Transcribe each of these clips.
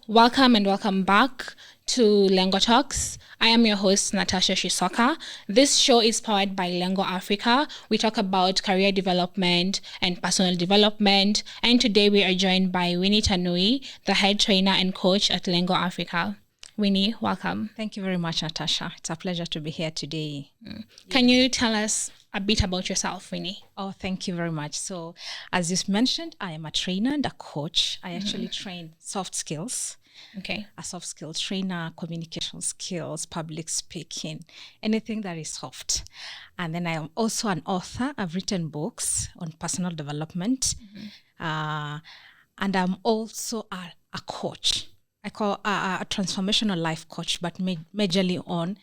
Welcome and welcome back to LENGO Talks. I am your host, Natasha Shisoka. This show is powered by LENGO Africa. We talk about career development and personal development. And today we are joined by Winnie Tanui, the head trainer and coach at LENGO Africa. Winnie, welcome. Thank you very much, Natasha. It's a pleasure to be here today. Can you tell us a bit about yourself, Winnie? Oh, thank you very much. So, as you mentioned, I am a trainer and a coach. I actually train soft skills. Okay. A soft skills trainer, communication skills, public speaking, anything that is soft. And then I am also an author. I've written books on personal development. And I'm also a coach. I call a transformational life coach, but majorly on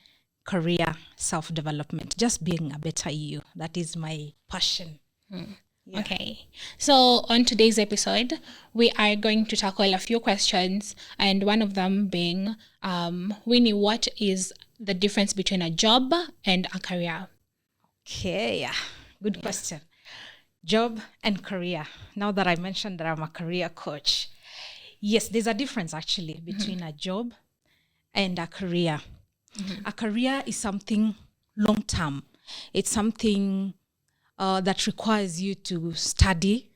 career self-development, just being a better you. That is my passion. Yeah. Okay, so on today's episode, we are going to tackle a few questions, and one of them being, Winnie, what is the difference between a job and a career? Okay, good question. Job and career. Now that I mentioned that I'm a career coach, yes, there's a difference actually between a job and a career. A career is something long-term. It's something that requires you to study.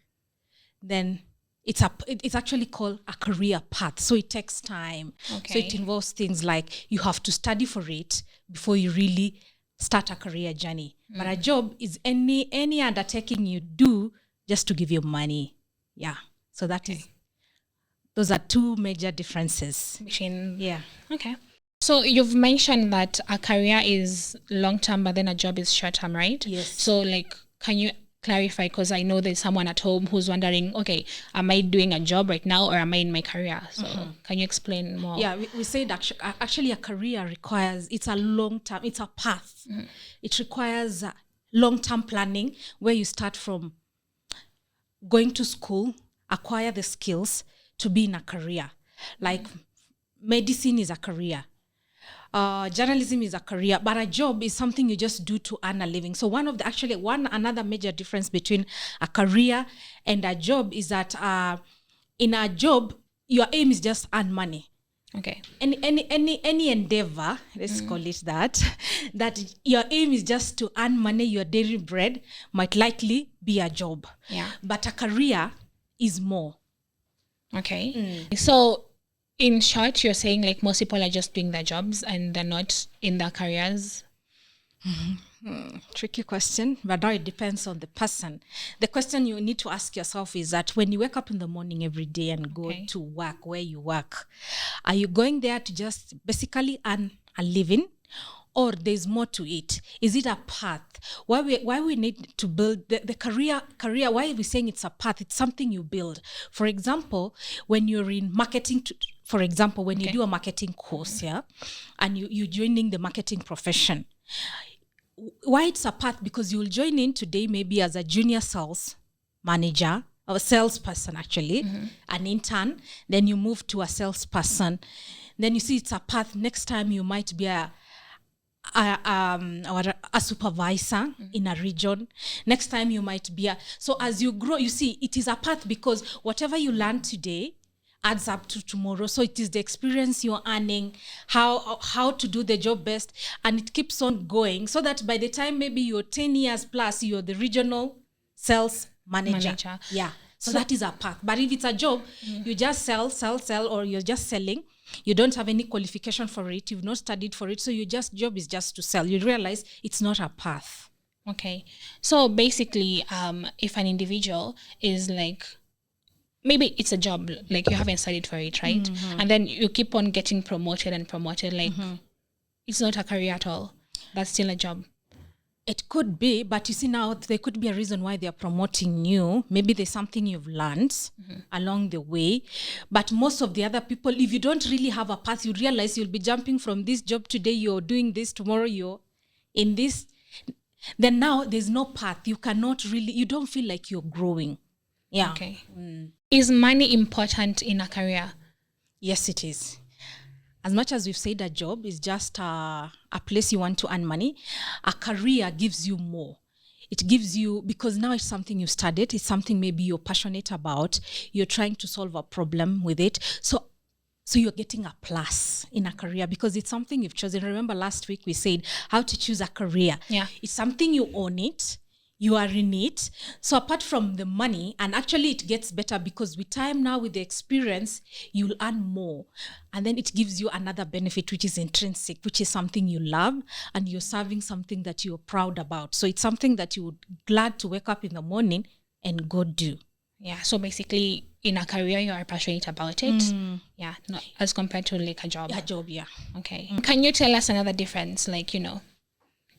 Then it's actually called a career path. So it takes time. Okay. So it involves things like you have to study for it before you really start a career journey. But a job is any undertaking you do just to give you money. Yeah. So that is. Those are two major differences. Okay. So you've mentioned that a career is long-term, but then a job is short-term, right? Yes. So can you clarify? Because I know there's someone at home who's wondering, okay, am I doing a job right now or am I in my career? So can you explain more? Yeah, we say that actually a career it's a long-term, it's a path. It requires long-term planning where you start from going to school, acquire the skills to be in a career. Like medicine is a career. Journalism is a career, but a job is something you just do to earn a living. So another major difference between a career and a job is that in a job, your aim is just earn money. Okay. Any endeavor, let's call it that your aim is just to earn money, your daily bread might likely be a job. Yeah. But a career is more. Okay. So in short, you're saying like most people are just doing their jobs and they're not in their careers? Tricky question, but now it depends on the person. The question you need to ask yourself is that when you wake up in the morning every day and go to work, where you work, are you going there to just basically earn a living? Or there's more to it? Is it a path? Why we need to build the career? Why are we saying it's a path? It's something you build. For example, when you're in marketing, you do a marketing course, and you're joining the marketing profession. Why it's a path? Because you'll join in today maybe as a junior sales manager or salesperson, actually, an intern. Then you move to a salesperson. Then you see it's a path. Next time you might be a supervisor in a region. Next time you might be so as you grow, you see it is a path because whatever you learn today adds up to tomorrow. So it is the experience you're earning, how to do the job best, and it keeps on going so that by the time maybe you're 10 years plus, you're the regional sales manager. Yeah. So that is a path. But if it's a job, you just sell, or you're just selling. You don't have any qualification for it. You've not studied for it. So job is just to sell. You realize it's not a path. Okay. So basically, if an individual is like, maybe it's a job, like you haven't studied for it, right? And then you keep on getting promoted, like it's not a career at all. That's still a job. It could be, but you see now there could be a reason why they are promoting you. Maybe there's something you've learned along the way. But most of the other people, if you don't really have a path, you realize you'll be jumping from this job today, you're doing this, tomorrow you're in this. Then now there's no path. You don't feel like you're growing. Yeah. Okay. Is money important in a career? Yes, it is. As much as we've said a job is just a place you want to earn money, a career gives you more. It gives you, because now it's something you've studied, it's something maybe you're passionate about, you're trying to solve a problem with it. So So you're getting a plus in a career because it's something you've chosen. Remember last week we said how to choose a career. Yeah. It's something you own it, you are in it. So apart from the money, and actually it gets better because with time now, with the experience, you'll earn more. And then it gives you another benefit, which is intrinsic, which is something you love and you're serving something that you're proud about. So it's something that you would glad to wake up in the morning and go do. Yeah, so basically in a career you are passionate about it. Yeah, not as compared to like a job. A job, yeah. Okay. Can you tell us another difference, like,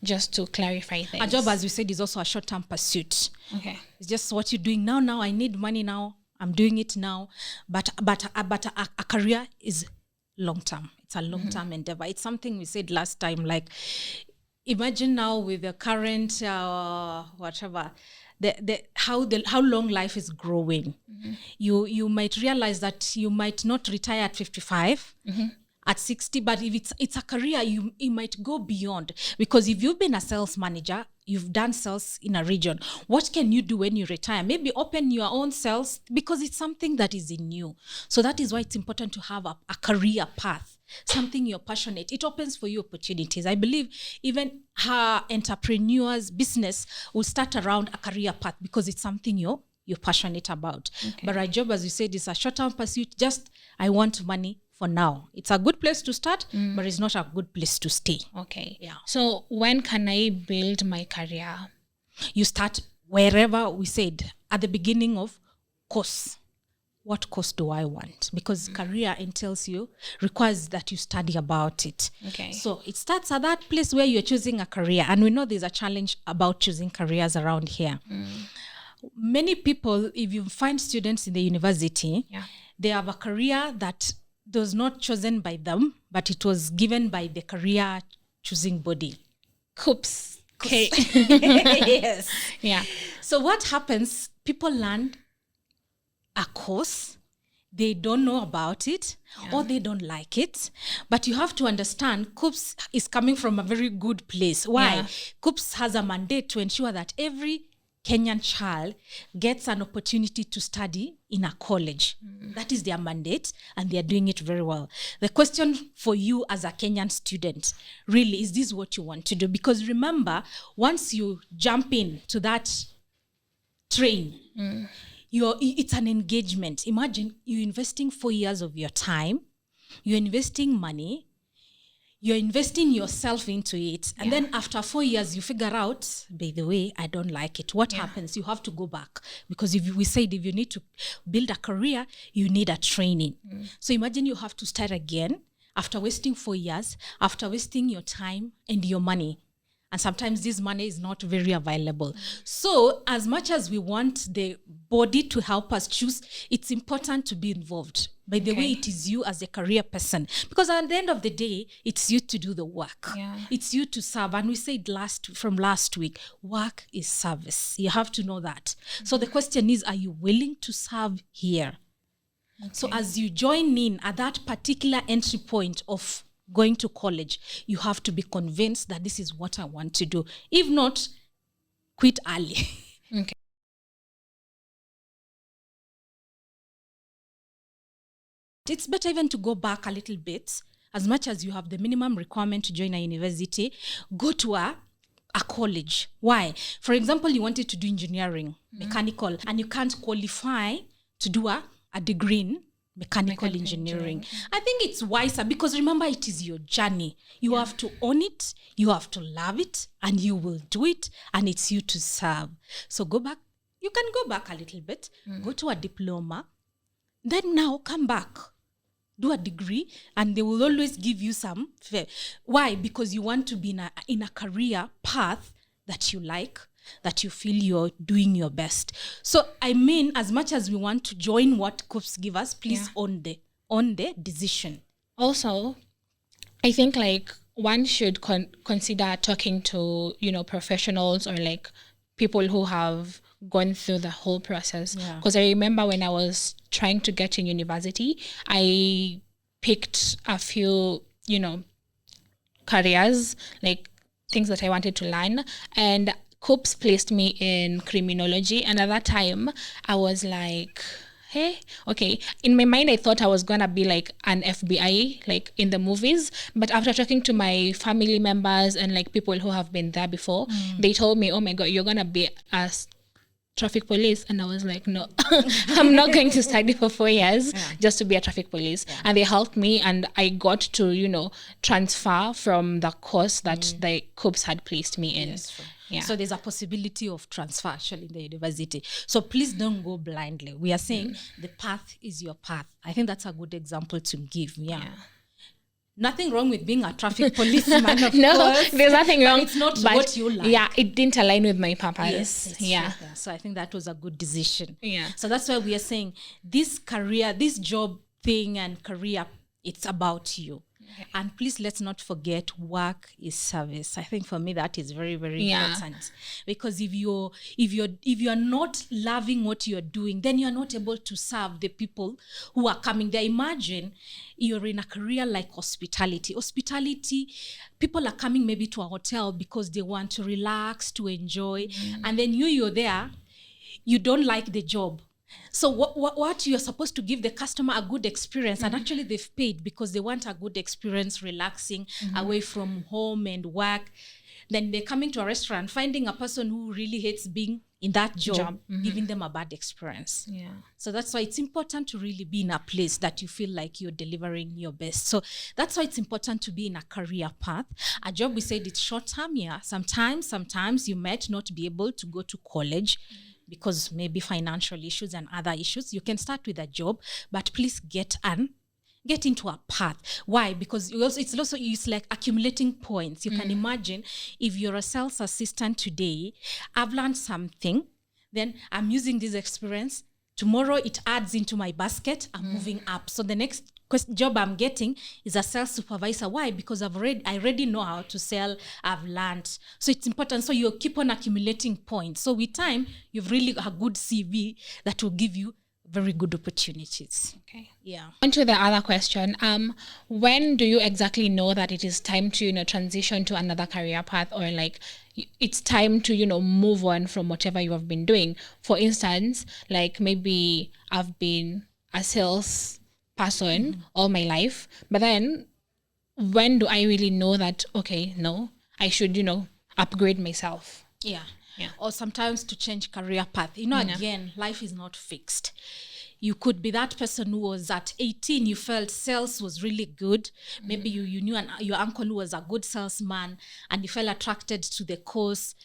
just to clarify things? A job, as we said, is also a short-term pursuit. Okay. It's just what you're doing now. Now I need money now. I'm doing it now. But a career is long-term. It's a long-term endeavor. It's something we said last time. Like, imagine now with the current whatever. How long life is growing, you might realize that you might not retire at 55, at 60, but if it's a career, you might go beyond, because if you've been a sales manager, you've done sales in a region, what can you do when you retire? Maybe open your own sales, because it's something that is in you. So that is why it's important to have a career path, something you're passionate. It opens for you opportunities. I believe even her entrepreneurs business will start around a career path because it's something you're passionate about. Okay. But a job, as you said, is a short-term pursuit. Just, I want money for now. It's a good place to start, but it's not a good place to stay. Okay. Yeah. So when can I build my career? You start wherever we said at the beginning of course. What course do I want? Because career requires that you study about it. Okay. So it starts at that place where you're choosing a career. And we know there's a challenge about choosing careers around here. Many people, if you find students in the university, they have a career that was not chosen by them, but it was given by the career choosing body. Coops. Okay. Yes. Yeah. So what happens? People learn a course, they don't know about it, or they don't like it. But you have to understand, COOPS is coming from a very good place. Why? Yeah. COOPS has a mandate to ensure that every Kenyan child gets an opportunity to study in a college. That is their mandate, and they are doing it very well. The question for you as a Kenyan student, really, is this what you want to do? Because remember, once you jump in to that train, it's an engagement. Imagine you're investing 4 years of your time, you're investing money, you're investing yourself into it, and then after 4 years you figure out, by the way, I don't like it. What happens? You have to go back, because if you need to build a career, you need a training. So imagine you have to start again after wasting 4 years, after wasting your time and your money. And sometimes this money is not very available. So as much as we want the body to help us choose, it's important to be involved. By the way, it is you as a career person. Because at the end of the day, it's you to do the work. Yeah. It's you to serve. And we said from last week, work is service. You have to know that. So the question is, are you willing to serve here? Okay. So as you join in at that particular entry point of going to college, you have to be convinced that this is what I want to do. If not, quit early. Okay. It's better even to go back a little bit. As much as you have the minimum requirement to join a university, go to a college. Why? For example, you wanted to do engineering, mechanical, and you can't qualify to do a degree in mechanical engineering. I think it's wiser, because remember, it is your journey. You have to own it, you have to love it, and you will do it, and it's you to serve. So go back. You can go back a little bit, go to a diploma, then now come back, do a degree, and they will always give you some. Why? Because you want to be in a career path that you like, that you feel you're doing your best. So, I mean, as much as we want to join what COOPS give us, please own the decision. Also, I think like one should consider talking to, professionals, or like people who have gone through the whole process. Because I remember when I was trying to get in university, I picked a few, careers, like things that I wanted to learn, and COOPS placed me in criminology. And at that time I was like, hey, okay. In my mind, I thought I was gonna be like an FBI, like in the movies. But after talking to my family members and like people who have been there before, they told me, "Oh my God, you're gonna be a traffic police." And I was like, no, I'm not going to study for 4 years just to be a traffic police. And they helped me, and I got to, transfer from the course that the COOPs had placed me in. Yes, so there's a possibility of transfer actually in the university. So please don't go blindly. We are saying the path is your path. I think that's a good example to give. Nothing wrong with being a traffic policeman, of no, course. There's nothing wrong. It's not what you like. Yeah, it didn't align with my purpose. Yes, so I think that was a good decision. Yeah. So that's why we are saying this career, this job thing and career, it's about you. Okay. And please let's not forget, work is service. I think for me that is very, very important. Because if you're not loving what you're doing, then you're not able to serve the people who are coming there. Imagine you're in a career like hospitality. Hospitality, people are coming maybe to a hotel because they want to relax, to enjoy, and then you're there, you don't like the job. So what you're supposed to give the customer a good experience, and actually they've paid because they want a good experience, relaxing away from home and work. Then they're coming to a restaurant, finding a person who really hates being in that job. Giving them a bad experience. So that's why it's important to really be in a place that you feel like you're delivering your best. So that's why it's important to be in a career path. A job, we said it's short term. Sometimes you might not be able to go to college because maybe financial issues and other issues. You can start with a job, but please get into a path. Why? Because it's like accumulating points. You can imagine if you're a sales assistant today, I've learned something, then I'm using this experience. Tomorrow it adds into my basket. I'm moving up. So the next job I'm getting is a sales supervisor. Why? Because I already know how to sell. I've learned. So it's important. So you keep on accumulating points. So with time, you've really a good CV that will give you very good opportunities. Okay. Yeah. On to the other question. When do you exactly know that it is time to, transition to another career path, or like it's time to, move on from whatever you have been doing? For instance, like maybe I've been a sales person all my life, but then when do I really know that, okay, no, I should, upgrade myself? Yeah. Or sometimes to change career path. Again, life is not fixed. You could be that person who was at 18, you felt sales was really good. Maybe you knew your uncle who was a good salesman and you felt attracted to the course,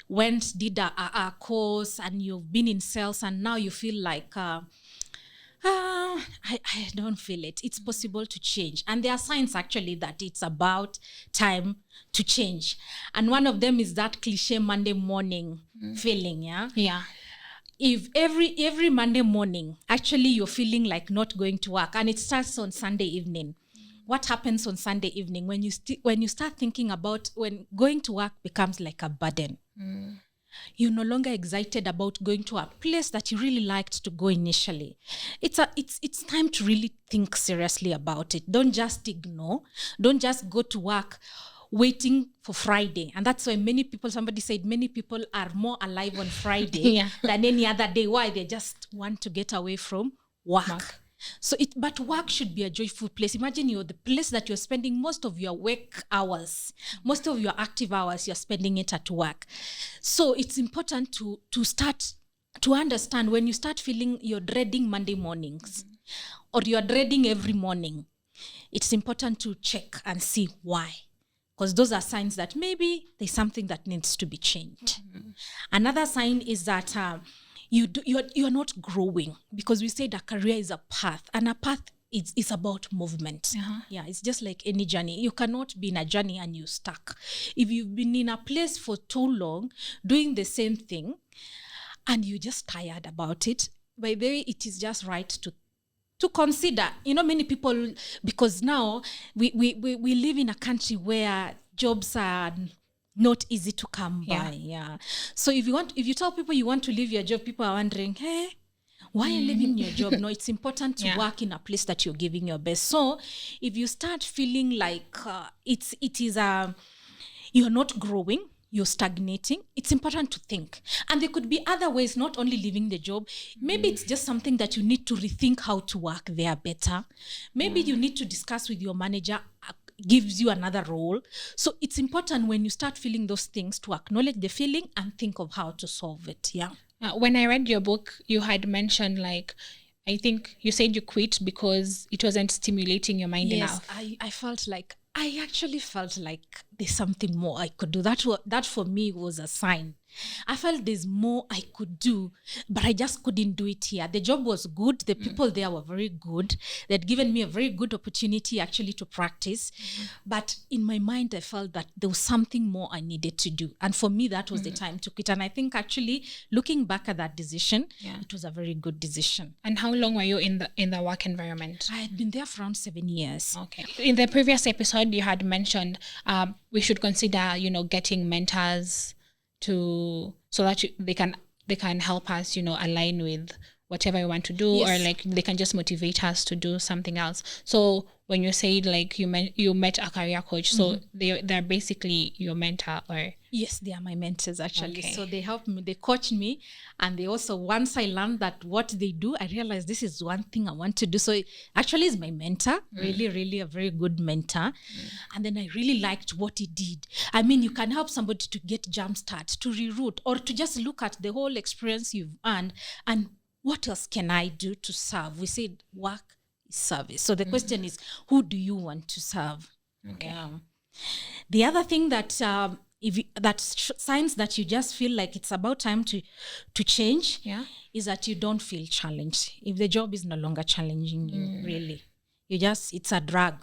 did a course, and you've been in sales, and now you feel like, I don't feel it. It's possible to change. And there are signs actually that it's about time to change. And one of them is that cliche Monday morning feeling, Yeah. If every Monday morning, actually you're feeling like not going to work, and it starts on Sunday evening. What happens on Sunday evening when you start thinking about when going to work becomes like a burden? You're no longer excited about going to a place that you really liked to go initially. It's time to really think seriously about it. Don't just ignore. Don't just go to work waiting for Friday. And that's why somebody said many people are more alive on Friday than any other day. Why? They just want to get away from work. But work should be a joyful place. Imagine you're the place that you're spending most of your work hours, most of your active hours, you're spending it at work. So it's important to start to understand when you start feeling you're dreading Monday mornings or you're dreading every morning, it's important to check and see why. Because those are signs that maybe there's something that needs to be changed. Another sign is that you're not growing, because we said a career is a path, and a path is about movement. Yeah, it's just like any journey. You cannot be in a journey and you're stuck. If you've been in a place for too long doing the same thing and you're just tired about it, by the way, it is just right to consider. Many people, because now we live in a country where jobs are not easy to come by. Yeah. So if you tell people you want to leave your job, people are wondering, hey, why are you leaving your job? No, it's important to work in a place that you're giving your best. So if you start feeling like you're not growing, you're stagnating, it's important to think. And there could be other ways, not only leaving the job. Maybe it's just something that you need to rethink how to work there better. Maybe you need to discuss with your manager, gives you another role. So it's important when you start feeling those things to acknowledge the feeling and think of how to solve it. Yeah. When I read your book, you had mentioned, like, I think you said you quit because it wasn't stimulating your mind enough. I actually felt like there's something more I could do. That for me was a sign. I felt there's more I could do, but I just couldn't do it here. The job was good. The people there were very good. They'd given me a very good opportunity actually to practice. But in my mind, I felt that there was something more I needed to do. And for me, that was the time to quit. And I think actually looking back at that decision, it was a very good decision. And how long were you in the work environment? I had been there for around 7 years. Okay. In the previous episode, you had mentioned we should consider, getting mentors so that they can help us, align with whatever we want to do, or like they can just motivate us to do something else. So when you say like you met a career coach, so they're basically your mentor, or? Yes, they are my mentors actually. Okay. So they help me, they coach me, and they also, once I learned that what they do, I realized this is one thing I want to do. So actually is my mentor, really, really a very good mentor. And then I really liked what he did. I mean, you can help somebody to get jump start, to reroute, or to just look at the whole experience you've earned and what else can I do to serve? We said work is service. So the question is, who do you want to serve? Okay. Yeah. The other thing that signs that you just feel like it's about time to change is that you don't feel challenged. If the job is no longer challenging you, really, it's a drag.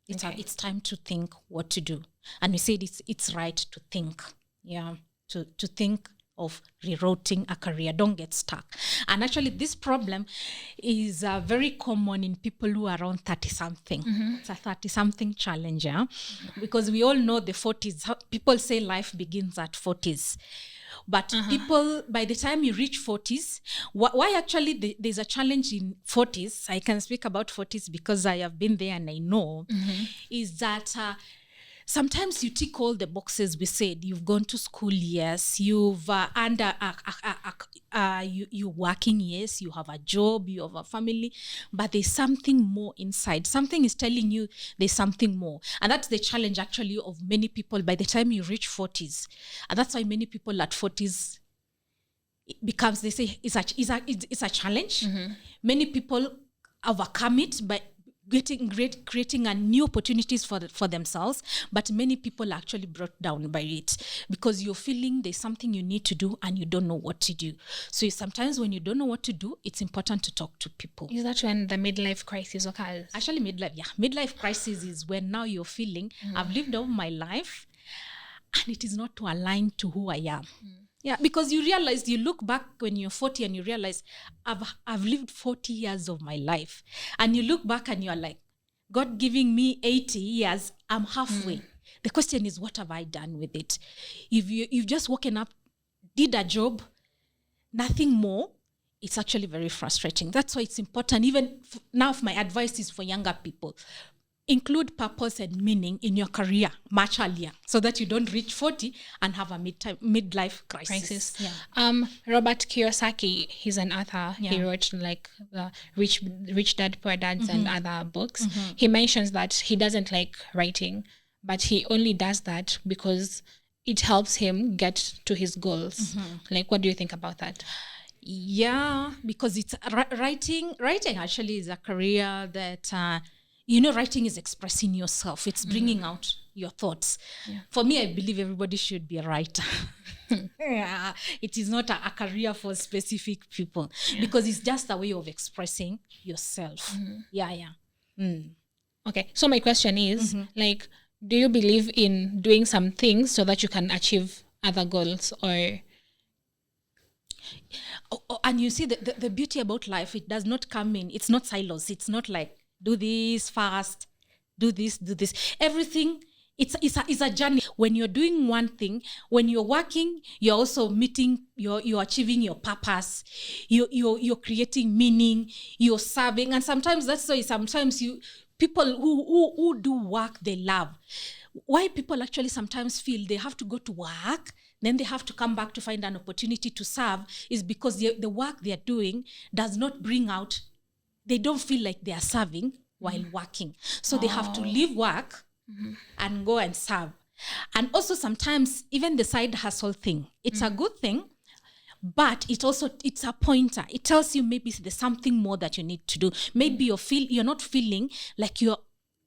It's time to think what to do. And we said it's right to think. Yeah, to think of rerouting a career. Don't get stuck. And actually this problem is very common in people who are around 30-something. It's a 30-something challenge, because we all know the 40s. People say life begins at 40s. But people, by the time you reach 40s, why actually there's a challenge in 40s, I can speak about 40s because I have been there and I know, is that sometimes you tick all the boxes we said. You've gone to school, yes. You've you're working, yes. You have a job, you have a family, but there's something more inside. Something is telling you there's something more, and that's the challenge actually of many people by the time you reach 40s, and that's why many people at 40s becomes, they say it's a challenge. Many people overcome it by creating a new opportunities for themselves, but many people are actually brought down by it because you're feeling there's something you need to do and you don't know what to do. So sometimes when you don't know what to do, it's important to talk to people. Is that when the midlife crisis occurs? Actually, midlife crisis is when now you're feeling I've lived all my life and it is not to align to who I am. Yeah, because you realize, you look back when you're 40 and you realize I've lived 40 years of my life. And you look back and you're like, God giving me 80 years, I'm halfway. The question is, what have I done with it? If you've just woken up, did a job, nothing more, it's actually very frustrating. That's why it's important. Even now, my advice is for younger people. Include purpose and meaning in your career much earlier so that you don't reach 40 and have a midlife crisis. Yeah. Robert Kiyosaki, he's an author. He wrote like the Rich Dad, Poor Dads and other books. He mentions that he doesn't like writing, but he only does that because it helps him get to his goals. Like, what do you think about that? Yeah, because it's writing actually is a career that writing is expressing yourself. It's bringing out your thoughts. Yeah. For me, I believe everybody should be a writer. It is not a career for specific people because it's just a way of expressing yourself. Okay, so my question is, like, do you believe in doing some things so that you can achieve other goals, or... And you see, the beauty about life, it does not come in, it's not silos. It's not like, do this fast, do this. Everything, it's a journey. When you're doing one thing, when you're working, you're also meeting, you're achieving your purpose, you're creating meaning, you're serving. And sometimes that's why people who do work they love. Why people actually sometimes feel they have to go to work then they have to come back to find an opportunity to serve, is because the work they're doing does not bring out, they don't feel like they are serving while working. So they have to leave work and go and serve. And also sometimes even the side hustle thing, it's a good thing, but it's a pointer. It tells you maybe there's something more that you need to do. Maybe you're not feeling like you're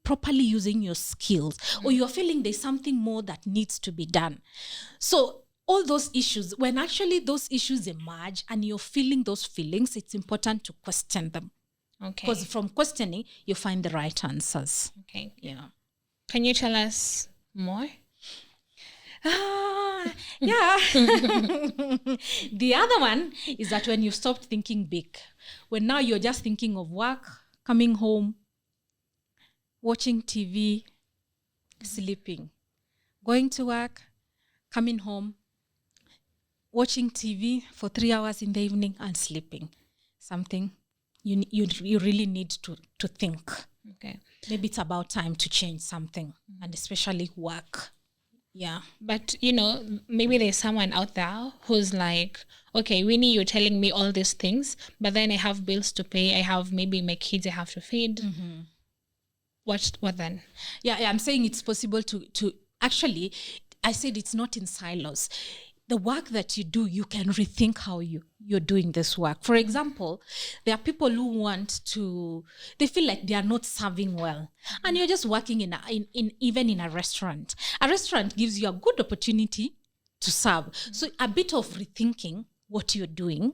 properly using your skills, or you're feeling there's something more that needs to be done. So all those issues, when actually those issues emerge and you're feeling those feelings, it's important to question them. Okay. Because from questioning, you find the right answers. Okay. Yeah. Can you tell us more? Yeah. The other one is that when you stopped thinking big, when now you're just thinking of work, coming home, watching TV, sleeping, going to work, coming home, watching TV for 3 hours in the evening and sleeping. Something you really need to think. Okay. Maybe it's about time to change something, and especially work. Yeah. But, you know, maybe there's someone out there who's like, okay, Winnie, you're telling me all these things, but then I have bills to pay. I have maybe my kids I have to feed. Mm-hmm. What then? Yeah, I'm saying it's possible to actually, I said it's not in silos. The work that you do, you can rethink how you're doing this work. For example, there are people who they feel like they are not serving well, and you're just working in even in a restaurant. A restaurant gives you a good opportunity to serve. So a bit of rethinking what you're doing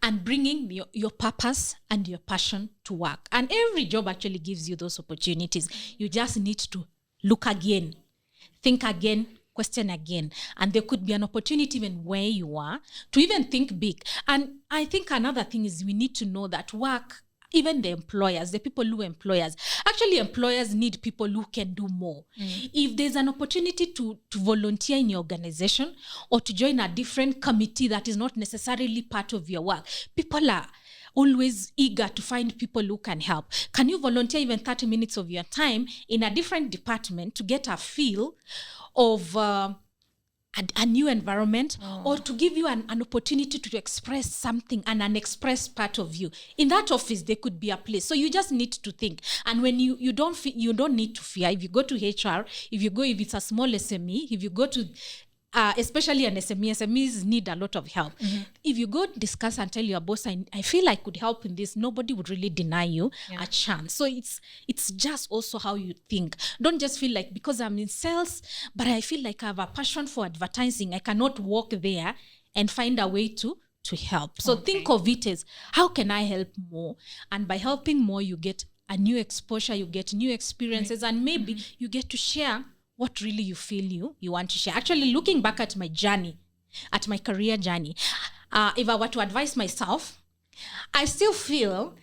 and bringing your purpose and your passion to work. And every job actually gives you those opportunities. You just need to look again, think again, question again. And there could be an opportunity even where you are to even think big. And I think another thing is we need to know that work, even the employers, the people who employers need people who can do more. If there's an opportunity to volunteer in your organization or to join a different committee that is not necessarily part of your work, people are always eager to find people who can help. Can you volunteer even 30 minutes of your time in a different department to get a feel of a new environment, or to give you an opportunity to express something, an unexpressed part of you? In that office, there could be a place. So you just need to think. And when you don't need to fear. If you go to HR, if it's a small SME, if you go to especially an SMEs need a lot of help. If you go discuss and tell your boss, I feel I could help in this, nobody would really deny you a chance. So it's just also how you think. Don't just feel like because I'm in sales, but I feel like I have a passion for advertising, I cannot walk there and find a way to help. So think of it as, how can I help more? And by helping more, you get a new exposure, you get new experiences, and maybe you get to share what really you feel you want to share. Actually, looking back at my journey, at my career journey, if I were to advise myself, I still feel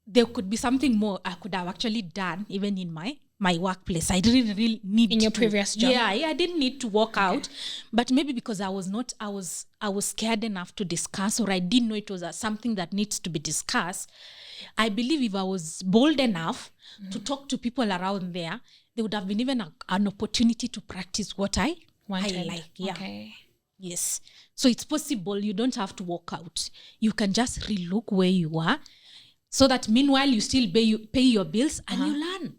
there could be something more I could have actually done even in my workplace. I didn't really need in your previous job. Yeah, I didn't need to walk out, but maybe because I was scared enough to discuss, or I didn't know it was something that needs to be discussed. I believe if I was bold enough to talk to people around there would have been even an opportunity to practice what I like. Yeah. Okay. Yes. So it's possible. You don't have to walk out. You can just relook where you are, so that meanwhile you still pay your bills and you learn.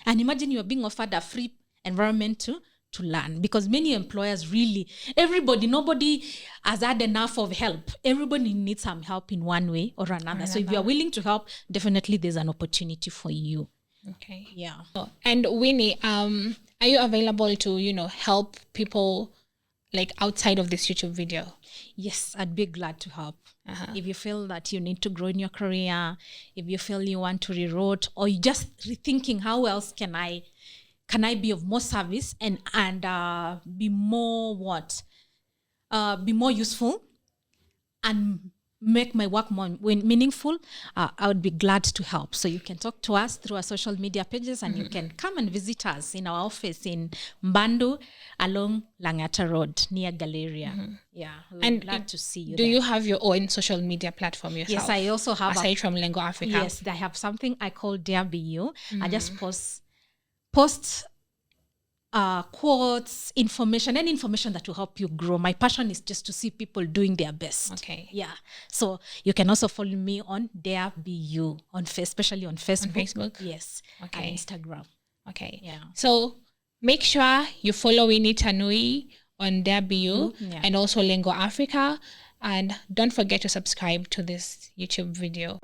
And imagine you're being offered a free environment to learn, because many employers nobody has had enough of help. Everybody needs some help in one way or another. So if you're willing to help, definitely there's an opportunity for you. Okay. Yeah. And Winnie, are you available to, help people like outside of this YouTube video? Yes, I'd be glad to help. If you feel that you need to grow in your career, if you feel you want to rewrite, or you just rethinking how else can I be of more service and be more be more useful and make my work more meaningful, I would be glad to help. So you can talk to us through our social media pages, and you can come and visit us in our office in Mbandu along Langata Road near Galleria. Yeah, we're glad to see you. Do you have your own social media platform yourself? Yes, I also have. Aside from Lengo Africa? Yes, I have something I call Dare Be You. I just post quotes, information, any information that will help you grow. My passion is just to see people doing their best. Okay. Yeah. So you can also follow me on Dare Be You, especially on Facebook. On Facebook? Yes. Okay. And Instagram. Okay. Yeah. So make sure you follow Winnie Tanui on Dare Be You and also Lengo Africa. And don't forget to subscribe to this YouTube video.